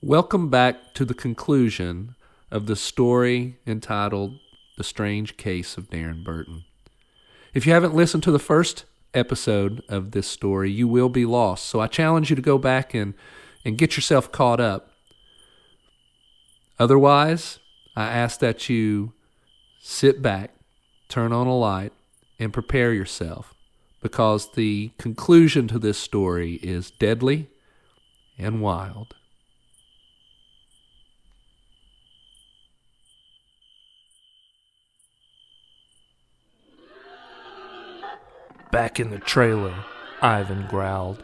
Welcome back to the conclusion of the story entitled The Strange Case of Darren Burton. If you haven't listened to the first episode of this story, you will be lost. So I challenge you to go back and get yourself caught up. Otherwise, I ask that you sit back, turn on a light, and prepare yourself, because the conclusion to this story is deadly and wild. Back in the trailer, Ivan growled.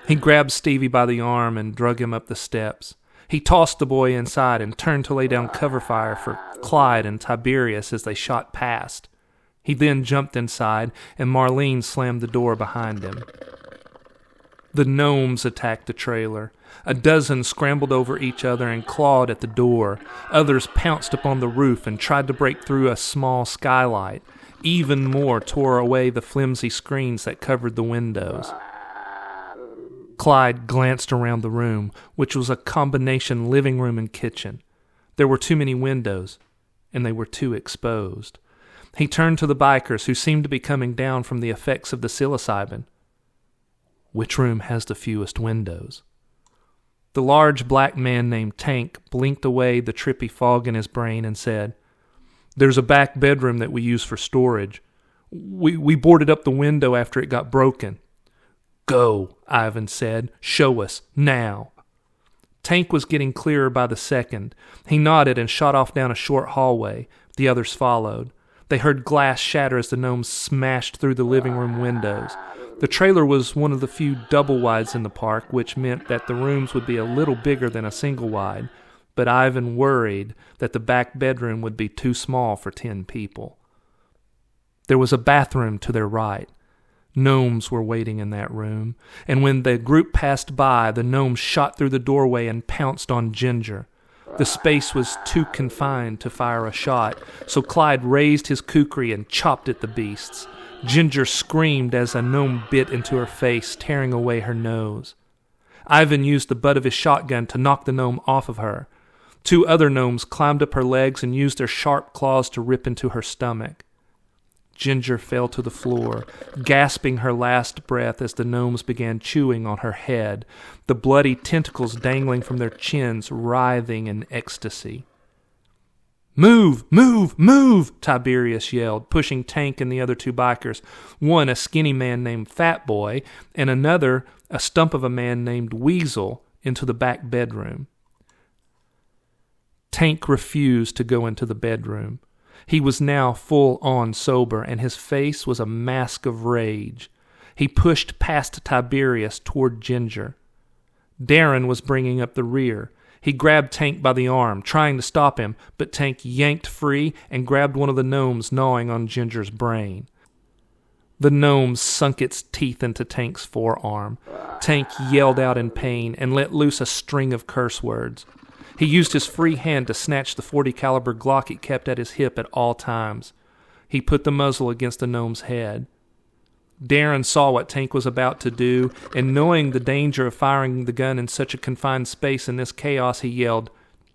He grabbed Stevie by the arm and drug him up the steps. He tossed the boy inside and turned to lay down cover fire for Clyde and Tiberius as they shot past. He then jumped inside, and Marlene slammed the door behind him. The gnomes attacked the trailer. A dozen scrambled over each other and clawed at the door. Others pounced upon the roof and tried to break through a small skylight. Even more tore away the flimsy screens that covered the windows. Clyde glanced around the room, which was a combination living room and kitchen. There were too many windows, and they were too exposed. He turned to the bikers, who seemed to be coming down from the effects of the psilocybin. Which room has the fewest windows? The large black man named Tank blinked away the trippy fog in his brain and said, "There's a back bedroom that we use for storage. We boarded up the window after it got broken." "Go," Ivan said. "Show us, now." Tank was getting clearer by the second. He nodded and shot off down a short hallway. The others followed. They heard glass shatter as the gnomes smashed through the living room windows. The trailer was one of the few double-wides in the park, which meant that the rooms would be a little bigger than a single-wide, but Ivan worried that the back bedroom would be too small for 10 people. There was a bathroom to their right. Gnomes were waiting in that room, and when the group passed by, the gnomes shot through the doorway and pounced on Ginger. The space was too confined to fire a shot, so Clyde raised his kukri and chopped at the beasts. Ginger screamed as a gnome bit into her face, tearing away her nose. Ivan used the butt of his shotgun to knock the gnome off of her. 2 other gnomes climbed up her legs and used their sharp claws to rip into her stomach. Ginger fell to the floor, gasping her last breath as the gnomes began chewing on her head, the bloody tentacles dangling from their chins, writhing in ecstasy. "Move! Move! Move!" Tiberius yelled, pushing Tank and the other 2 bikers, one a skinny man named Fat Boy, and another a stump of a man named Weasel, into the back bedroom. Tank refused to go into the bedroom. He was now full-on sober, and his face was a mask of rage. He pushed past Tiberius toward Ginger. Darren was bringing up the rear. He grabbed Tank by the arm, trying to stop him, but Tank yanked free and grabbed one of the gnomes gnawing on Ginger's brain. The gnome sunk its teeth into Tank's forearm. Tank yelled out in pain and let loose a string of curse words. He used his free hand to snatch the .40 caliber Glock he kept at his hip at all times. He put the muzzle against the gnome's head. Darren saw what Tank was about to do, and knowing the danger of firing the gun in such a confined space in this chaos, he yelled,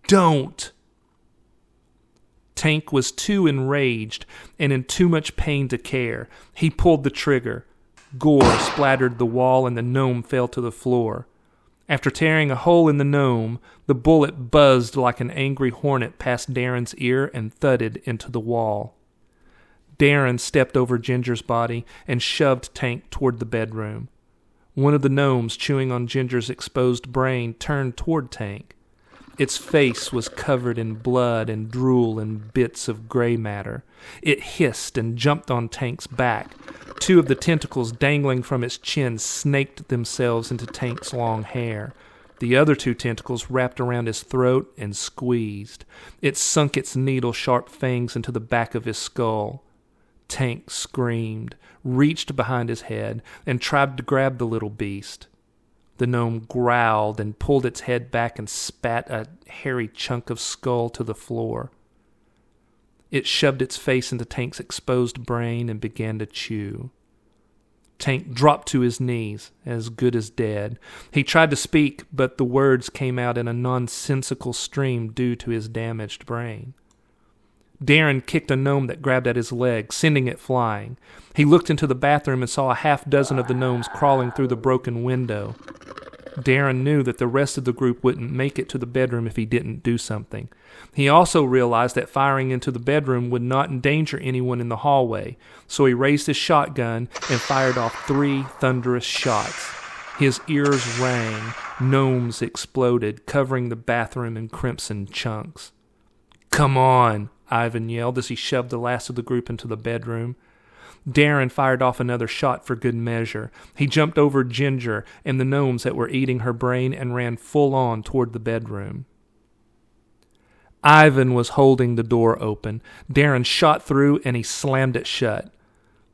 "Don't!" Tank was too enraged and in too much pain to care. He pulled the trigger. Gore splattered the wall, and the gnome fell to the floor. After tearing a hole in the gnome, the bullet buzzed like an angry hornet past Darren's ear and thudded into the wall. Darren stepped over Ginger's body and shoved Tank toward the bedroom. One of the gnomes chewing on Ginger's exposed brain turned toward Tank. Its face was covered in blood and drool and bits of gray matter. It hissed and jumped on Tank's back. 2 of the tentacles dangling from its chin snaked themselves into Tank's long hair. The other 2 tentacles wrapped around his throat and squeezed. It sunk its needle-sharp fangs into the back of his skull. Tank screamed, reached behind his head, and tried to grab the little beast. The gnome growled and pulled its head back and spat a hairy chunk of skull to the floor. It shoved its face into Tank's exposed brain and began to chew. Tank dropped to his knees, as good as dead. He tried to speak, but the words came out in a nonsensical stream due to his damaged brain. Darren kicked a gnome that grabbed at his leg, sending it flying. He looked into the bathroom and saw a half-dozen of the gnomes crawling through the broken window. Darren knew that the rest of the group wouldn't make it to the bedroom if he didn't do something. He also realized that firing into the bedroom would not endanger anyone in the hallway, so he raised his shotgun and fired off 3 thunderous shots. His ears rang. Gnomes exploded, covering the bathroom in crimson chunks. "Come on!" Ivan yelled as he shoved the last of the group into the bedroom. Darren fired off another shot for good measure. He jumped over Ginger and the gnomes that were eating her brain and ran full on toward the bedroom. Ivan was holding the door open. Darren shot through and he slammed it shut.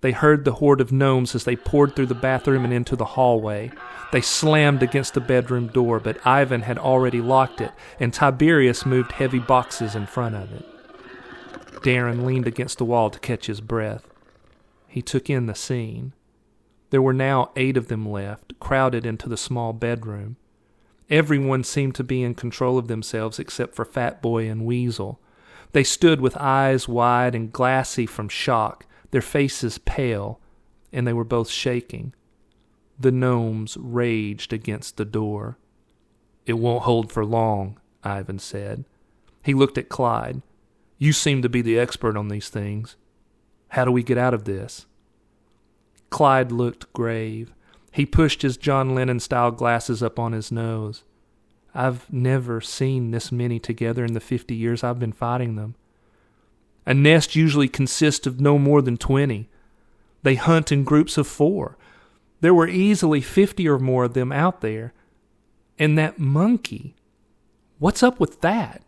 They heard the horde of gnomes as they poured through the bathroom and into the hallway. They slammed against the bedroom door, but Ivan had already locked it, and Tiberius moved heavy boxes in front of it. Darren leaned against the wall to catch his breath. He took in the scene. There were now 8 of them left, crowded into the small bedroom. Everyone seemed to be in control of themselves except for Fat Boy and Weasel. They stood with eyes wide and glassy from shock, their faces pale, and they were both shaking. The gnomes raged against the door. "It won't hold for long," Ivan said. He looked at Clyde. "You seem to be the expert on these things. How do we get out of this?" Clyde looked grave. He pushed his John Lennon-style glasses up on his nose. "I've never seen this many together in the 50 years I've been fighting them. A nest usually consists of no more than 20. They hunt in groups of 4. There were easily 50 or more of them out there. And that monkey, what's up with that?"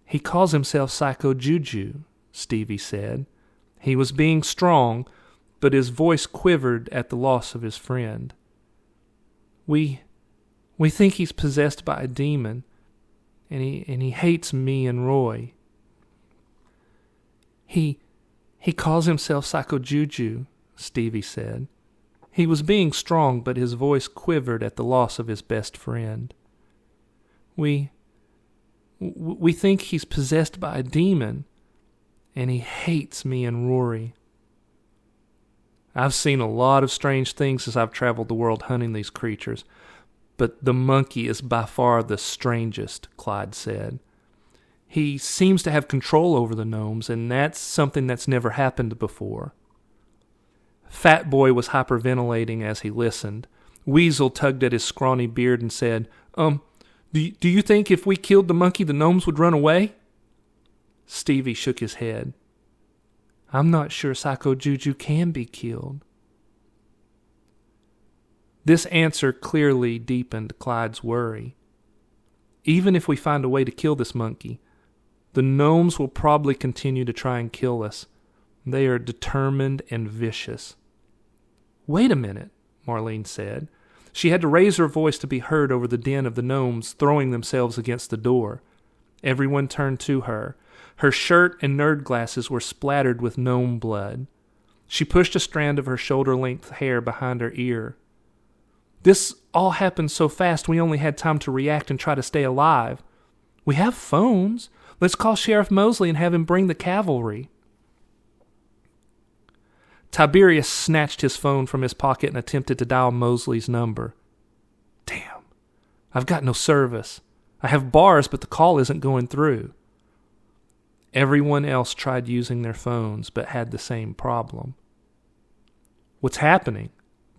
"He calls himself Psycho Juju," Stevie said. He was being strong, but his voice quivered at the loss of his friend. We think he's possessed by a demon, and he hates me and Roy." He calls himself Psycho Juju," Stevie said. He was being strong, but his voice quivered at the loss of his best friend. We think he's possessed by a demon, and he hates me and Rory. "I've seen a lot of strange things as I've traveled the world hunting these creatures, but the monkey is by far the strangest," Clyde said. "He seems to have control over the gnomes, and that's something that's never happened before." Fat Boy was hyperventilating as he listened. Weasel tugged at his scrawny beard and said, Do you think if we killed the monkey, the gnomes would run away?" Stevie shook his head. "I'm not sure Psycho Juju can be killed." This answer clearly deepened Clyde's worry. "Even if we find a way to kill this monkey, the gnomes will probably continue to try and kill us. They are determined and vicious." "Wait a minute," Marlene said. She had to raise her voice to be heard over the din of the gnomes throwing themselves against the door. Everyone turned to her. Her shirt and nerd glasses were splattered with gnome blood. She pushed a strand of her shoulder-length hair behind her ear. "This all happened so fast we only had time to react and try to stay alive. We have phones. Let's call Sheriff Mosley and have him bring the cavalry." Tiberius snatched his phone from his pocket and attempted to dial Mosley's number. "Damn, I've got no service. I have bars, but the call isn't going through." Everyone else tried using their phones, but had the same problem. "What's happening?"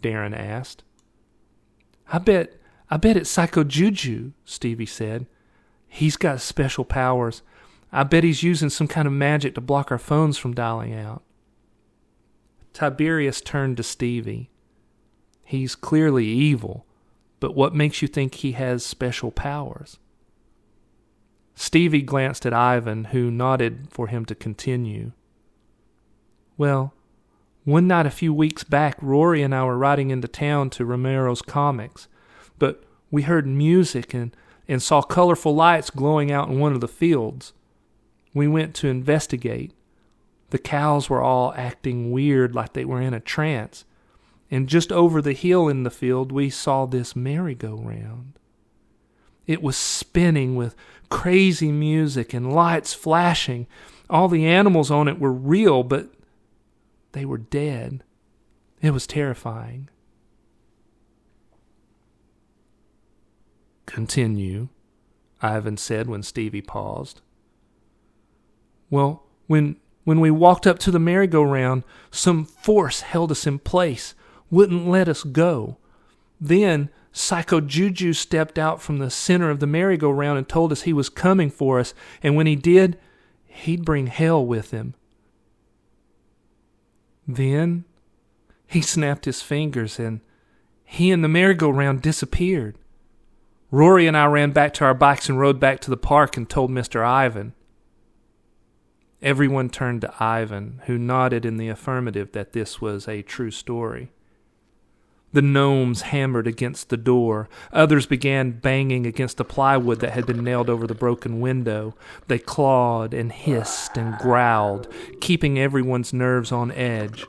Darren asked. I bet it's Psycho Juju," Stevie said. "He's got special powers. I bet he's using some kind of magic to block our phones from dialing out." Tiberius turned to Stevie. "He's clearly evil, but what makes you think he has special powers?" Stevie glanced at Ivan, who nodded for him to continue. "Well, one night a few weeks back, Rory and I were riding into town to Romero's Comics, but we heard music and saw colorful lights glowing out in one of the fields. We went to investigate. The cows were all acting weird, like they were in a trance. and just over the hill in the field we saw this merry-go-round. It was spinning with crazy music and lights flashing. All the animals on it were real, but they were dead. It was terrifying. "Continue," Ivan said when Stevie paused. "Well, when we walked up to the merry-go-round, some force held us in place, wouldn't let us go. Then Psycho Juju stepped out from the center of the merry-go-round and told us he was coming for us, and when he did, he'd bring hell with him. Then he snapped his fingers, and he and the merry-go-round disappeared. Rory and I ran back to our bikes and rode back to the park and told Mr. Ivan." Everyone turned to Ivan, who nodded in the affirmative that this was a true story. The gnomes hammered against the door. Others began banging against the plywood that had been nailed over the broken window. They clawed and hissed and growled, keeping everyone's nerves on edge.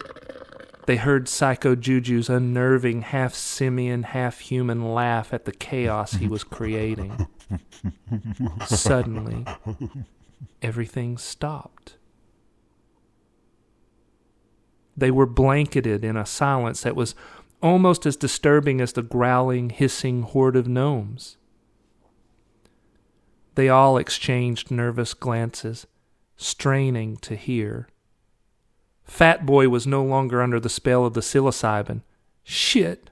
They heard Psycho Juju's unnerving half-simian, half-human laugh at the chaos he was creating. Suddenly, everything stopped. They were blanketed in a silence that was almost as disturbing as the growling, hissing horde of gnomes. They all exchanged nervous glances, straining to hear. Fat Boy was no longer under the spell of the psilocybin. "Shit,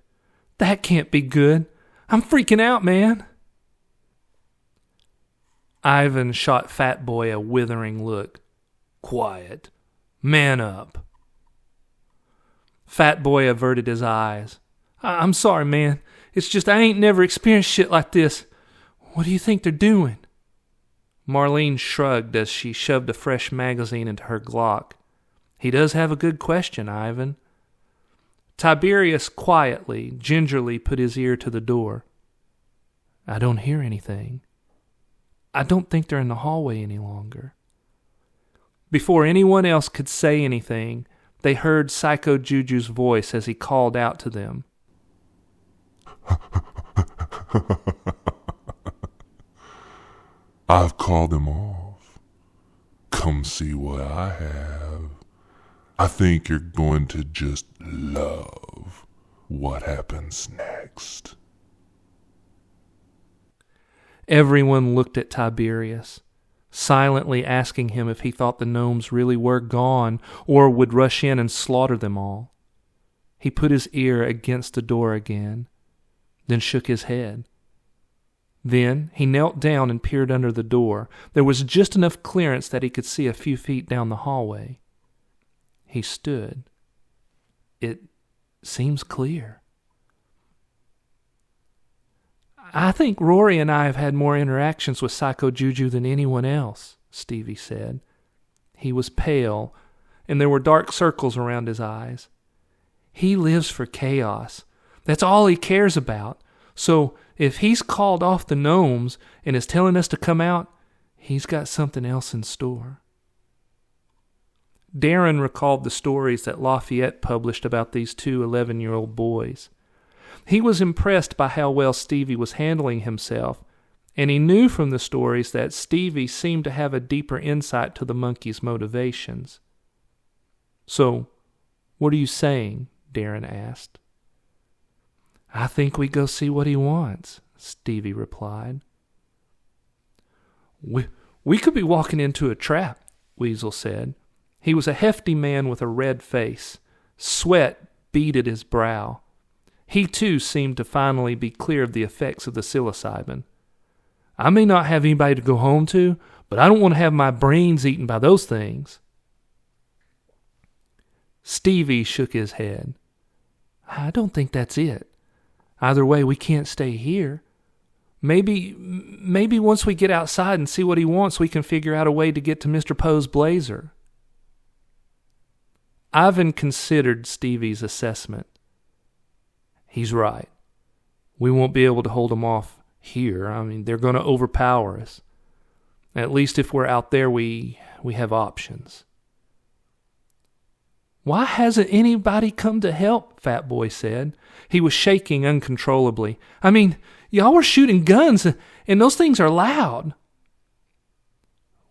that can't be good. I'm freaking out, man." Ivan shot Fat Boy a withering look. "Quiet. Man up." Fat Boy averted his eyes. I'm sorry, man. It's just I ain't never experienced shit like this. What do you think they're doing?" Marlene shrugged as she shoved a fresh magazine into her Glock. "He does have a good question, Ivan." Tiberius quietly, gingerly put his ear to the door. "I don't hear anything. I don't think they're in the hallway any longer." Before anyone else could say anything, they heard Psycho Juju's voice as he called out to them. "I've called them off. Come see what I have. I think you're going to just love what happens next." Everyone looked at Tiberius, silently asking him if he thought the gnomes really were gone or would rush in and slaughter them all. He put his ear against the door again, then shook his head. Then he knelt down and peered under the door. There was just enough clearance that he could see a few feet down the hallway. He stood. "It seems clear." "I think Rory and I have had more interactions with Psycho Juju than anyone else," Stevie said. He was pale, and there were dark circles around his eyes. "He lives for chaos. That's all he cares about. So if he's called off the gnomes and is telling us to come out, he's got something else in store." Darren recalled the stories that Lafayette published about these two 11-year-old boys. He was impressed by how well Stevie was handling himself, and he knew from the stories that Stevie seemed to have a deeper insight to the monkey's motivations. "So, what are you saying?" Darren asked. "I think we go see what he wants," Stevie replied. We could be walking into a trap," Weasel said. He was a hefty man with a red face. Sweat beaded his brow. He, too, seemed to finally be clear of the effects of the psilocybin. "I may not have anybody to go home to, but I don't want to have my brains eaten by those things." Stevie shook his head. "I don't think that's it. Either way, we can't stay here. Maybe once we get outside and see what he wants, we can figure out a way to get to Mr. Poe's blazer." Ivan considered Stevie's assessment. "He's right. We won't be able to hold them off here. They're going to overpower us. At least if we're out there, we have options." Why hasn't anybody come to help? Fat Boy said. He was shaking uncontrollably. I mean, y'all were shooting guns, and those things are loud.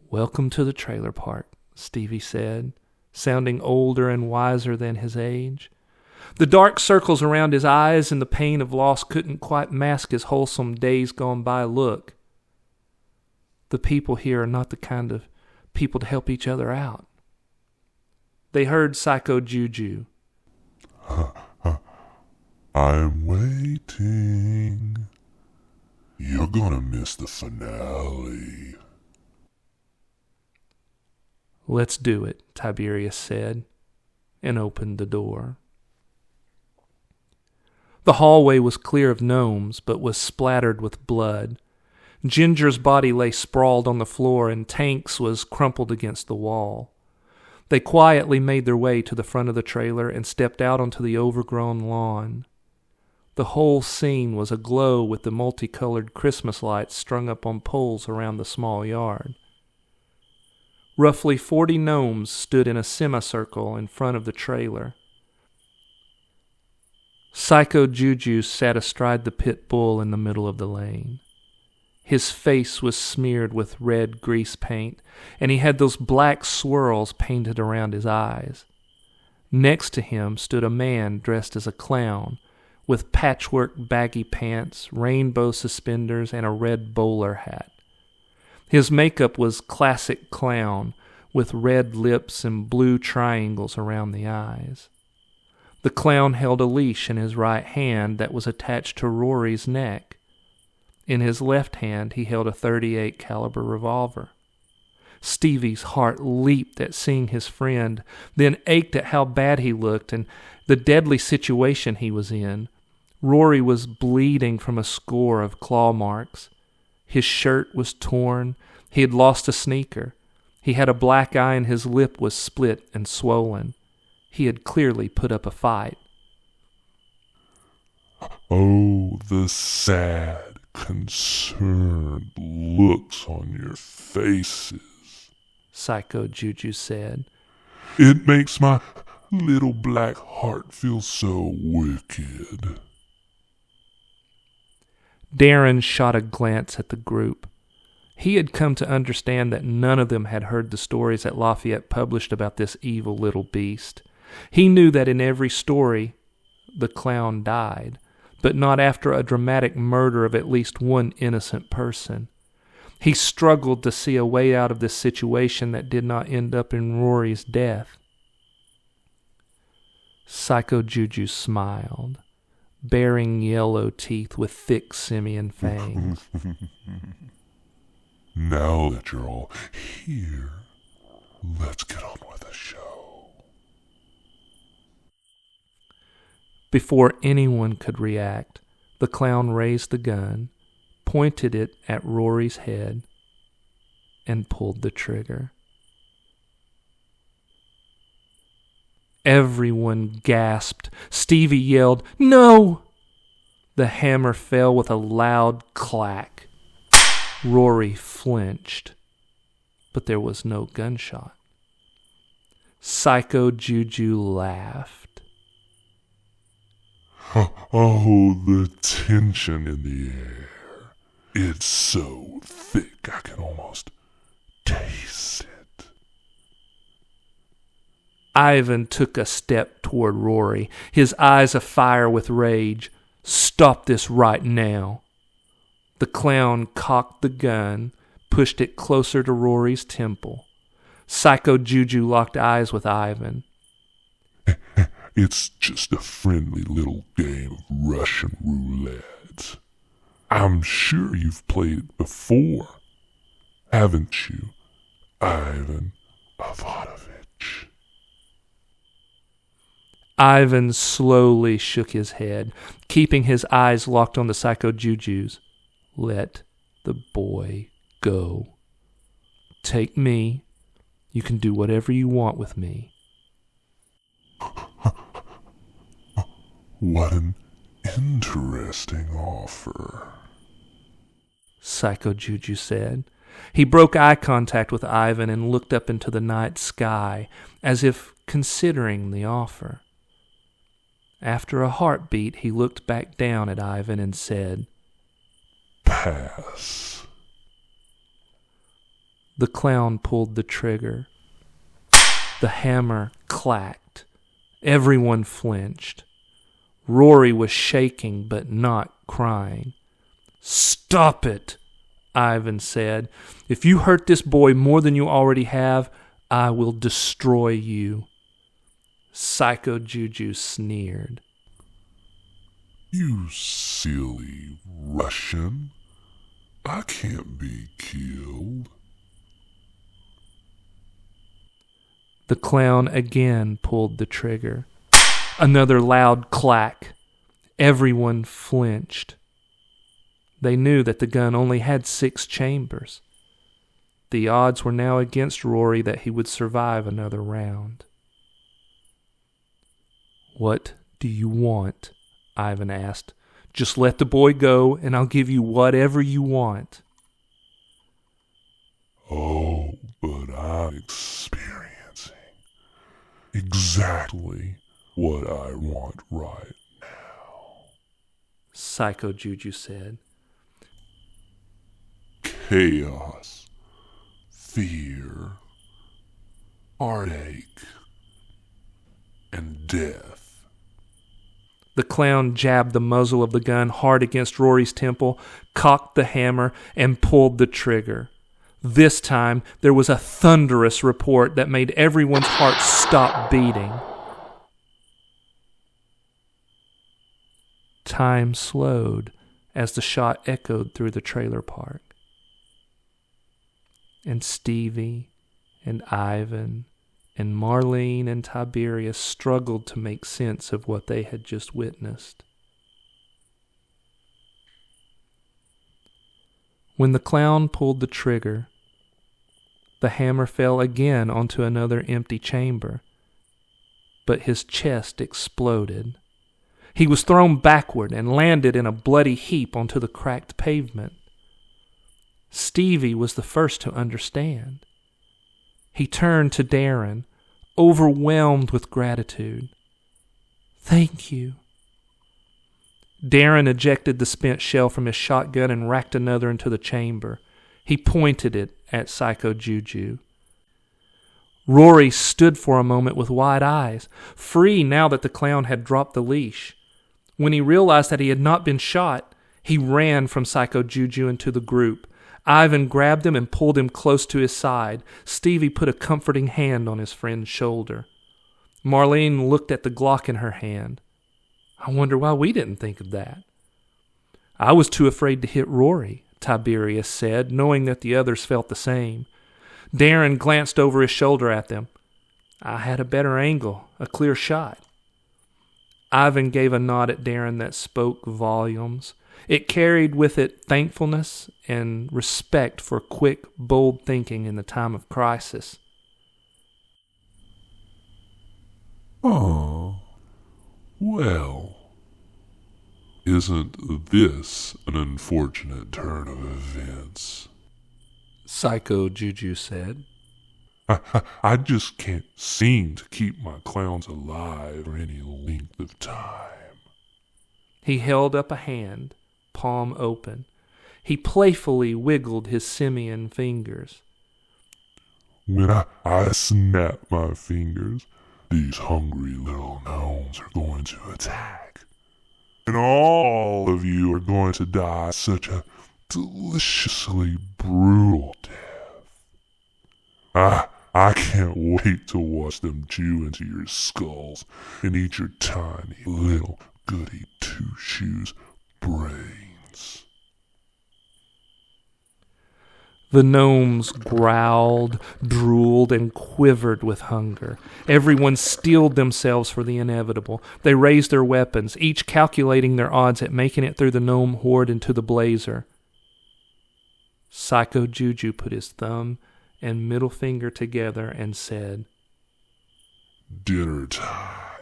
Welcome to the trailer park, Stevie said, sounding older and wiser than his age. The dark circles around his eyes and the pain of loss couldn't quite mask his wholesome days-gone-by look. The people here are not the kind of people to help each other out. They heard Psycho Juju. I'm waiting. You're gonna miss the finale. Let's do it, Tiberius said, and opened the door. The hallway was clear of gnomes, but was splattered with blood. Ginger's body lay sprawled on the floor, and Tank's was crumpled against the wall. They quietly made their way to the front of the trailer and stepped out onto the overgrown lawn. The whole scene was aglow with the multicolored Christmas lights strung up on poles around the small yard. Roughly 40 gnomes stood in a semicircle in front of the trailer. Psycho Juju sat astride the pit bull in the middle of the lane. His face was smeared with red grease paint, and he had those black swirls painted around his eyes. Next to him stood a man dressed as a clown, with patchwork baggy pants, rainbow suspenders, and a red bowler hat. His makeup was classic clown, with red lips and blue triangles around the eyes. The clown held a leash in his right hand that was attached to Rory's neck. In his left hand he held a .38 caliber revolver. Stevie's heart leaped at seeing his friend, then ached at how bad he looked and the deadly situation he was in. Rory was bleeding from a score of claw marks. His shirt was torn. He had lost a sneaker. He had a black eye and his lip was split and swollen. He had clearly put up a fight. Oh, the sad, concerned looks on your faces, Psycho Juju said. It makes my little black heart feel so wicked. Darren shot a glance at the group. He had come to understand that none of them had heard the stories that Lafayette published about this evil little beast. He knew that in every story the clown died, but not after a dramatic murder of at least one innocent person. He struggled to see a way out of this situation that did not end up in Rory's death. Psycho Juju smiled, baring yellow teeth with thick simian fangs. Now that you're all here, let's get on with the show. Before anyone could react, the clown raised the gun, pointed it at Rory's head, and pulled the trigger. Everyone gasped. Stevie yelled, "No!" The hammer fell with a loud clack. Rory flinched, but there was no gunshot. Psycho Juju laughed. Oh, the tension in the air. It's so thick I can almost taste it. Ivan took a step toward Rory, his eyes afire with rage. "Stop this right now." The clown cocked the gun, pushed it closer to Rory's temple. Psycho Juju locked eyes with Ivan. It's just a friendly little game of Russian roulette. I'm sure you've played it before, haven't you, Ivan Ivanovich? Ivan slowly shook his head, keeping his eyes locked on the Psycho Juju's. "Let the boy go. Take me. You can do whatever you want with me." What an interesting offer, Psycho Juju said. He broke eye contact with Ivan and looked up into the night sky, as if considering the offer. After a heartbeat, he looked back down at Ivan and said, "Pass." The clown pulled the trigger. The hammer clacked. Everyone flinched. Rory was shaking but not crying. "Stop it," Ivan said. "If you hurt this boy more than you already have, I will destroy you." Psycho Juju sneered. "You silly Russian. I can't be killed." The clown again pulled the trigger. Another loud clack. Everyone flinched. They knew that the gun only had 6 chambers. The odds were now against Rory that he would survive another round. "What do you want?" Ivan asked. "Just let the boy go, and I'll give you whatever you want." "Oh, but I'm experiencing exactly what I want right now," Psycho Juju said. "Chaos, fear, heartache, and death." The clown jabbed the muzzle of the gun hard against Rory's temple, cocked the hammer, and pulled the trigger. This time, there was a thunderous report that made everyone's heart stop beating. Time slowed as the shot echoed through the trailer park. And Stevie and Ivan and Marlene and Tiberius struggled to make sense of what they had just witnessed. When the clown pulled the trigger, the hammer fell again onto another empty chamber, but his chest exploded. He was thrown backward and landed in a bloody heap onto the cracked pavement. Stevie was the first to understand. He turned to Darren, overwhelmed with gratitude. "Thank you." Darren ejected the spent shell from his shotgun and racked another into the chamber. He pointed it at Psycho Juju. Rory stood for a moment with wide eyes, free now that the clown had dropped the leash. When he realized that he had not been shot, he ran from Psycho Juju into the group. Ivan grabbed him and pulled him close to his side. Stevie put a comforting hand on his friend's shoulder. Marlene looked at the Glock in her hand. "I wonder why we didn't think of that." "I was too afraid to hit Rory," Tiberius said, knowing that the others felt the same. Darren glanced over his shoulder at them. "I had a better angle, a clear shot." Ivan gave a nod at Darren that spoke volumes. It carried with it thankfulness and respect for quick, bold thinking in the time of crisis. "Oh, well, isn't this an unfortunate turn of events?" Psycho Juju said. I just can't seem to keep my clowns alive for any length of time." He held up a hand, palm open. He playfully wiggled his simian fingers. "When I snap my fingers, these hungry little gnomes are going to attack. And all of you are going to die such a deliciously brutal death. I can't wait to watch them chew into your skulls and eat your tiny little goody two-shoes brains." The gnomes growled, drooled, and quivered with hunger. Everyone steeled themselves for the inevitable. They raised their weapons, each calculating their odds at making it through the gnome horde into the blazer. Psycho Juju put his thumb and middle finger together and said, "Dinner time."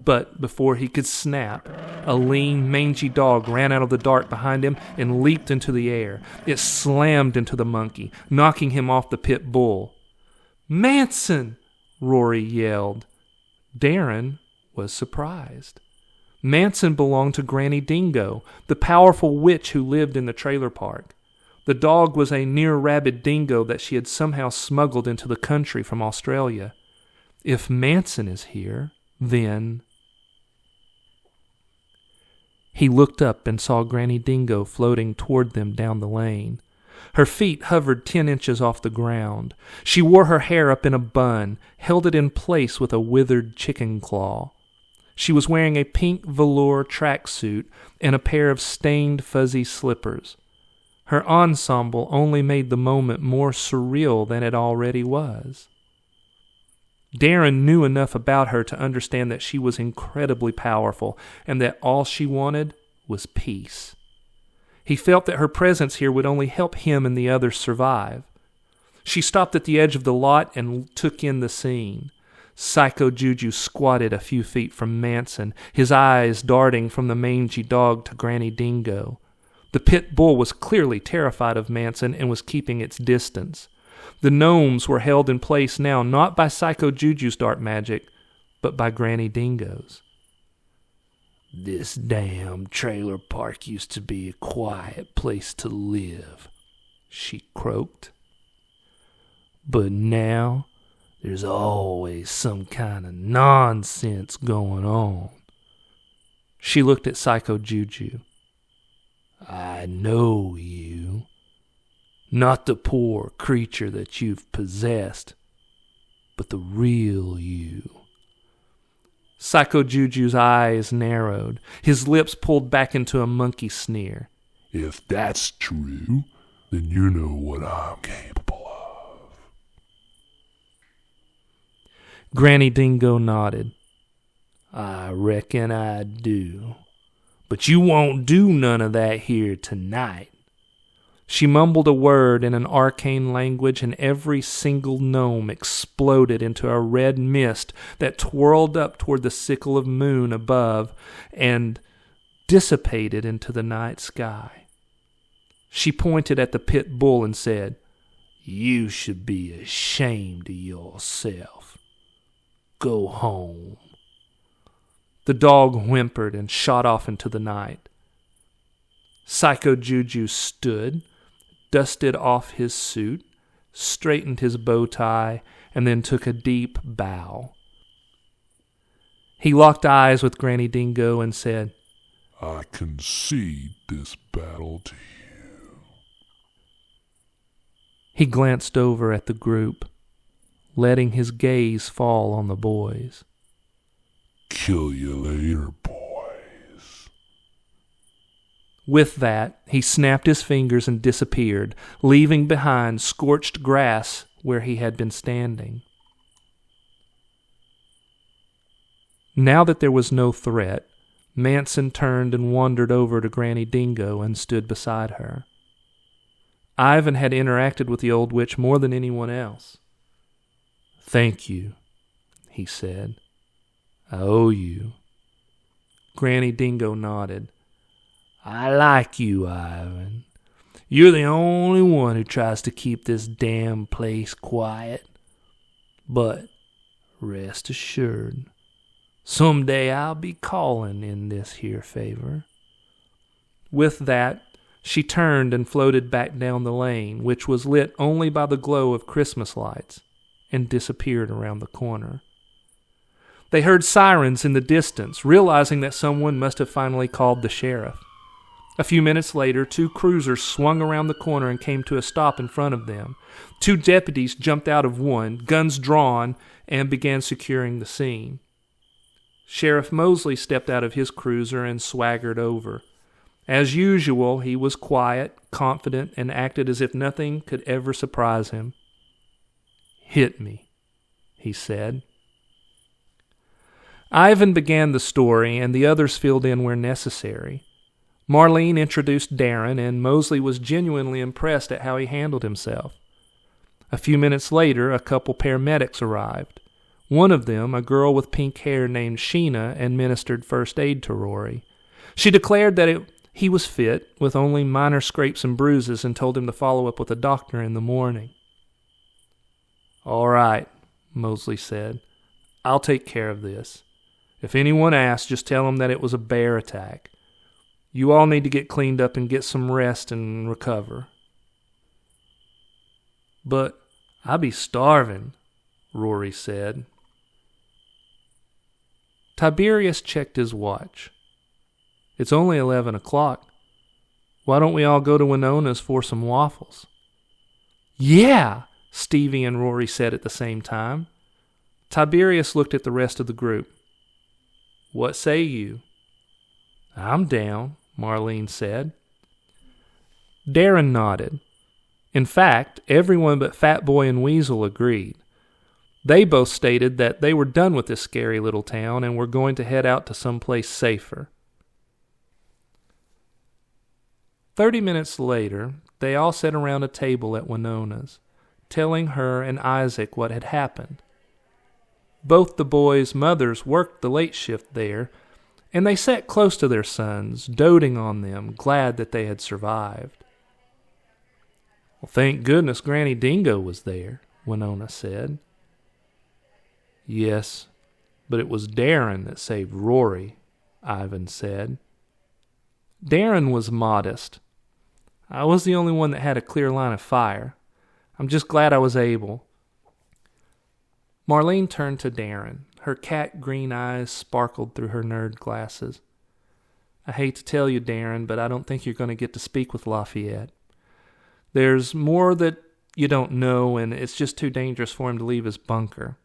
But before he could snap, A lean, mangy dog ran out of the dark behind him and leaped into the air. It slammed into the monkey, knocking him off the pit bull. "Manson!" Rory yelled. Darren was surprised. Manson belonged to Granny Dingo, the powerful witch who lived in the trailer park. The dog was a near-rabid dingo that she had somehow smuggled into the country from Australia. If Manson is here, then... He looked up and saw Granny Dingo floating toward them down the lane. Her feet hovered 10 inches off the ground. She wore her hair up in a bun, held it in place with a withered chicken claw. She was wearing a pink velour tracksuit and a pair of stained fuzzy slippers. Her ensemble only made the moment more surreal than it already was. Darren knew enough about her to understand that she was incredibly powerful and that all she wanted was peace. He felt that her presence here would only help him and the others survive. She stopped at the edge of the lot and took in the scene. Psycho Juju squatted a few feet from Manson, his eyes darting from the mangy dog to Granny Dingo. The pit bull was clearly terrified of Manson and was keeping its distance. The gnomes were held in place now not by Psycho Juju's dark magic, but by Granny Dingo's. "This damn trailer park used to be a quiet place to live," she croaked. "But now there's always some kind of nonsense going on." She looked at Psycho Juju. "I know you. Not the poor creature that you've possessed, but the real you." Psycho Juju's eyes narrowed. His lips pulled back into a monkey sneer. "If that's true, then you know what I'm capable of." Granny Dingo nodded. "I reckon I do. But you won't do none of that here tonight." She mumbled a word in an arcane language, and every single gnome exploded into a red mist that twirled up toward the sickle of moon above and dissipated into the night sky. She pointed at the pit bull and said, "You should be ashamed of yourself. Go home." The dog whimpered and shot off into the night. Psycho Juju stood, dusted off his suit, straightened his bow tie, and then took a deep bow. He locked eyes with Granny Dingo and said, "I concede this battle to you." He glanced over at the group, letting his gaze fall on the boys. "Kill you later, boys." With that, he snapped his fingers and disappeared, leaving behind scorched grass where he had been standing. Now that there was no threat, Manson turned and wandered over to Granny Dingo and stood beside her. Ivan had interacted with the old witch more than anyone else. "Thank you," he said. "I owe you." Granny Dingo nodded. "I like you, Ivan. You're the only one who tries to keep this damn place quiet. But rest assured, someday I'll be calling in this here favor." With that, she turned and floated back down the lane, which was lit only by the glow of Christmas lights, and disappeared around the corner. They heard sirens in the distance, realizing that someone must have finally called the sheriff. A few minutes later, 2 cruisers swung around the corner and came to a stop in front of them. 2 deputies jumped out of one, guns drawn, and began securing the scene. Sheriff Mosley stepped out of his cruiser and swaggered over. As usual, he was quiet, confident, and acted as if nothing could ever surprise him. "Hit me," he said. Ivan began the story, and the others filled in where necessary. Marlene introduced Darren, and Mosley was genuinely impressed at how he handled himself. A few minutes later, a couple paramedics arrived. One of them, a girl with pink hair named Sheena, administered first aid to Rory. She declared that he was fit, with only minor scrapes and bruises, and told him to follow up with a doctor in the morning. "All right," Mosley said. "I'll take care of this. If anyone asks, just tell them that it was a bear attack. You all need to get cleaned up and get some rest and recover." "But I be starving," Rory said. Tiberius checked his watch. "It's only 11 o'clock. Why don't we all go to Winona's for some waffles?" "Yeah!" Stevie and Rory said at the same time. Tiberius looked at the rest of the group. "What say you?" "I'm down," Marlene said. Darren nodded. In fact, everyone but Fat Boy and Weasel agreed. They both stated that they were done with this scary little town and were going to head out to someplace safer. 30 minutes later, they all sat around a table at Winona's, telling her and Isaac what had happened. Both the boys' mothers worked the late shift there, and they sat close to their sons, doting on them, glad that they had survived. "Well, thank goodness Granny Dingo was there," Winona said. "Yes, but it was Darren that saved Rory," Ivan said. Darren was modest. "I was the only one that had a clear line of fire. I'm just glad I was able." Marlene turned to Darren. Her cat green eyes sparkled through her nerd glasses. "I hate to tell you, Darren, but I don't think you're going to get to speak with Lafayette. There's more that you don't know, and it's just too dangerous for him to leave his bunker."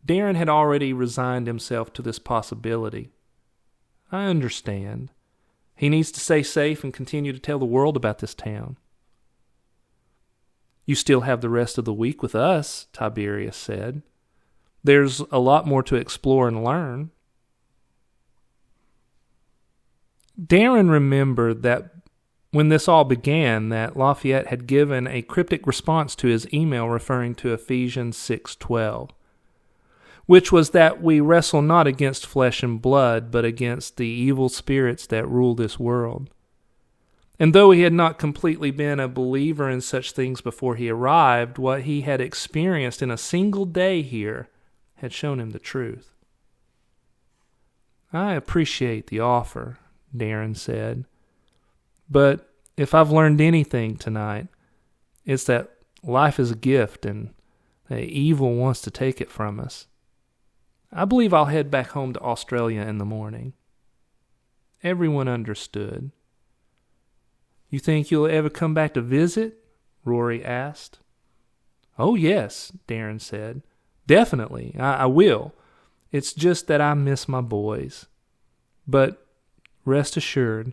Darren had already resigned himself to this possibility. "I understand. He needs to stay safe and continue to tell the world about this town." "You still have the rest of the week with us," Tiberius said. "There's a lot more to explore and learn." Darren remembered that when this all began, that Lafayette had given a cryptic response to his email referring to Ephesians 6:12, which was that we wrestle not against flesh and blood, but against the evil spirits that rule this world. And though he had not completely been a believer in such things before he arrived, what he had experienced in a single day here had shown him the truth. "I appreciate the offer," Darren said. "But if I've learned anything tonight, it's that life is a gift and that evil wants to take it from us. I believe I'll head back home to Australia in the morning." Everyone understood. "You think you'll ever come back to visit?" Rory asked. "Oh, yes," Darren said. "Definitely, I will. It's just that I miss my boys. But rest assured,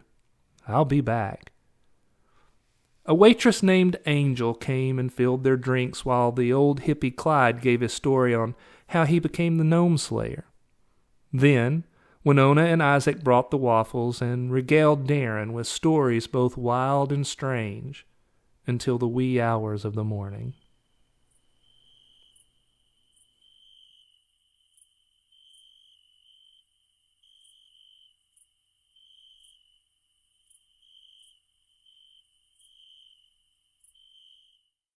I'll be back." A waitress named Angel came and filled their drinks while the old hippie Clyde gave his story on how he became the Gnome Slayer. Then Winona and Isaac brought the waffles and regaled Darren with stories both wild and strange until the wee hours of the morning.